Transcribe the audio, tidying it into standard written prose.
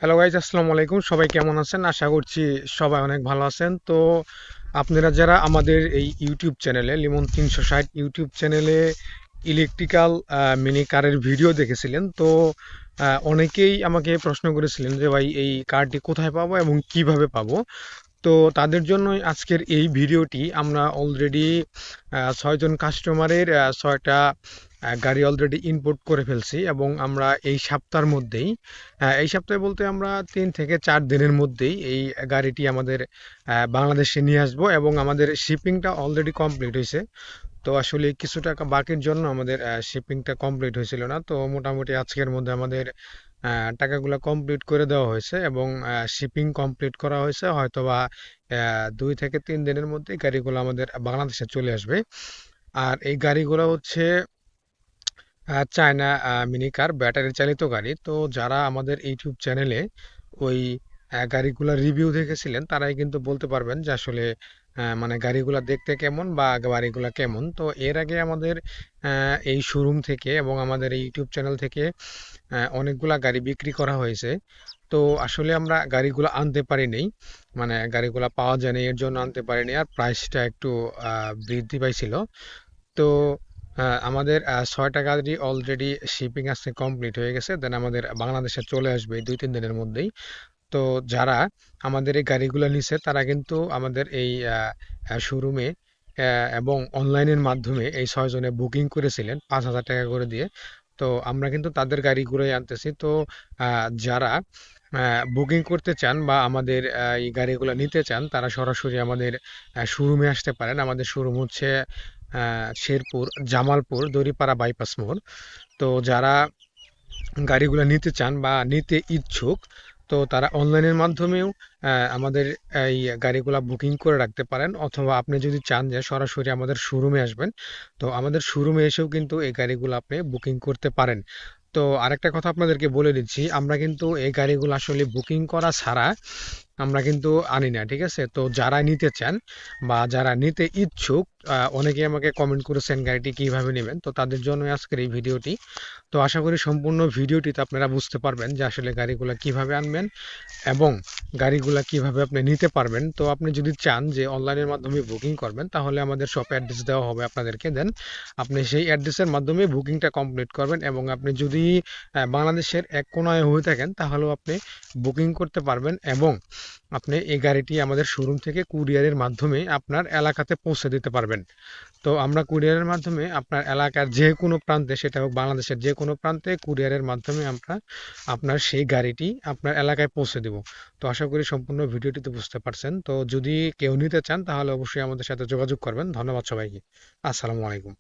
Hello guys, আসসালামু আলাইকুম। সবাই কেমন আছেন? আশা করছি সবাই অনেক ভালো আছেন। তো আপনারা যারা আমাদের এই ইউটিউব চ্যানেলে লিমন 360 ইউটিউব চ্যানেলে ইলেকট্রিক্যাল মিনি কারের ভিডিও দেখেছিলেন, তো অনেকেই আমাকে প্রশ্ন করেছিলেন যে ভাই এই কারটি কোথায় পাবো এবং কিভাবে পাবো। তো তাদের জন্যই আজকের এই ভিডিওটি। আমরা অলরেডি 6 জন কাস্টমারের 6টা গাড়ি অলরেডি ইম্পোর্ট করে ফেলছি এবং আমরা এই সপ্তাহের মধ্যেই, এই সপ্তাহে বলতে আমরা 3 থেকে 4 দিনের মধ্যেই এই গাড়িটি আমাদের বাংলাদেশে নিয়ে আসবো এবং আমাদের শিপিংটা অলরেডি কমপ্লিট হয়েছে। তো আসলে কিছু টাকা বাকির জন্য আমাদের শিপিংটা কমপ্লিট হয়েছিল না। তো মোটামুটি আজকের মধ্যে আমাদের টাকাগুলো কমপ্লিট করে দেওয়া হয়েছে এবং শিপিং কমপ্লিট করা হয়েছে। হয়তোবা 2 থেকে 3 দিনের মধ্যে গাড়িগুলো আমাদের বাংলাদেশে চলে আসবে। আর এই গাড়িগুলো হচ্ছে চায়না মিনি কার, ব্যাটারি চালিত গাড়ি। তো যারা আমাদের ইউটিউব চ্যানেলে ওই গাড়িগুলোর রিভিউ দেখেছিলেন তারাই কিন্তু বলতে পারবেন যে আসলে মানে গাড়িগুলো দেখতে কেমন বা গাড়িগুলো কেমন। তো এর আগে আমাদের এই শোরুম থেকে এবং আমাদের এই ইউটিউব চ্যানেল থেকে অনেকগুলা গাড়ি বিক্রি করা হয়েছে। তো আসলে আমরা গাড়িগুলো আনতে পারিনি, মানে গাড়িগুলো পাওয়া যায়নি, এর জন্য আনতে পারিনি, আর প্রাইসটা একটু বৃদ্ধি পাইছিল। তো আমাদের 6টা গাড়ি অলরেডি শিপিং আসতে কমপ্লিট হয়ে গেছে, দেন আমাদের বাংলাদেশে চলে আসবে এই 2-3 দিনের মধ্যেই। তো যারা আমাদের এই গাড়িগুলো নিছে তারা কিন্তু আমাদের এই শোরুমে এবং অনলাইনের মাধ্যমে এই 6 জনে বুকিং করেছিলেন 5,000 টাকা করে দিয়ে। তো আমরা কিন্তু তাদের গাড়িগুলোই আনতেছি। তো যারা বুকিং করতে চান বা আমাদের এই গাড়িগুলো নিতে চান তারা সরাসরি আমাদের শোরুমে আসতে পারেন। আমাদের শোরুম হচ্ছে শেরপুর, জামালপুর, দড়িপাড়া বাইপাস মোড়। তো যারা গাড়িগুলো নিতে চান বা নিতে ইচ্ছুক, তো তারা অনলাইনের মাধ্যমেও আমাদের এই গাড়িগুলো বুকিং করে রাখতে পারেন, অথবা আপনি যদি চান যে সরাসরি আমাদের শোরুমে আসবেন, তো আমাদের শোরুমে এসেও কিন্তু এই গাড়িগুলো আপনি বুকিং করতে পারেন। তো আরেকটা কথা আপনাদেরকে বলে দিচ্ছি, আমরা কিন্তু এই গাড়িগুলো আসলে বুকিং করা ছাড়া আমরা কিন্তু আনি না, ঠিক আছে? তো যারা নিতে চান বা যারা নিতে ইচ্ছুক, অনেকে আমাকে কমেন্ট করেছেন গাড়িটি কিভাবে নেবেন, তো তাদের জন্য আজকের এই ভিডিওটি। তো আশা করি সম্পূর্ণ ভিডিওটিতে আপনারা বুঝতে পারবেন যে আসলে গাড়িগুলো কিভাবে আনবেন এবং গাড়িগুলা কিভাবে আপনি নিতে পারবেন। তো আপনি যদি চান যে অনলাইনের মাধ্যমে বুকিং করবেন, তাহলে আমাদের শপ অ্যাড্রেস দেওয়া হবে আপনাদেরকে, দেন আপনি সেই অ্যাড্রেসের মাধ্যমে বুকিংটা কমপ্লিট করবেন এবং আপনি যদি বাংলাদেশের এক কোনায় হয়ে থাকেন তাহলেও আপনি বুকিং করতে পারবেন এবং আপনি এই গাড়িটি আমাদের শোরুম থেকে কুরিয়ারের মাধ্যমে আপনার এলাকাতে পৌঁছে দিতে পারবেন। তো আমরা কুরিয়ারের মাধ্যমে আপনার এলাকার যে কোনো প্রান্তে, সেটা হোক বাংলাদেশের যে কোনো প্রান্তে, কুরিয়ারের মাধ্যমে আমরা আপনার সেই গাড়িটি আপনার এলাকায় পৌঁছে দেব। তো আশা করি সম্পূর্ণ ভিডিওটিতে বুঝতে পারছেন। তো যদি কেউ নিতে চান তাহলে অবশ্যই আমাদের সাথে যোগাযোগ করবেন। ধন্যবাদ সবাইকে। আসসালামু আলাইকুম।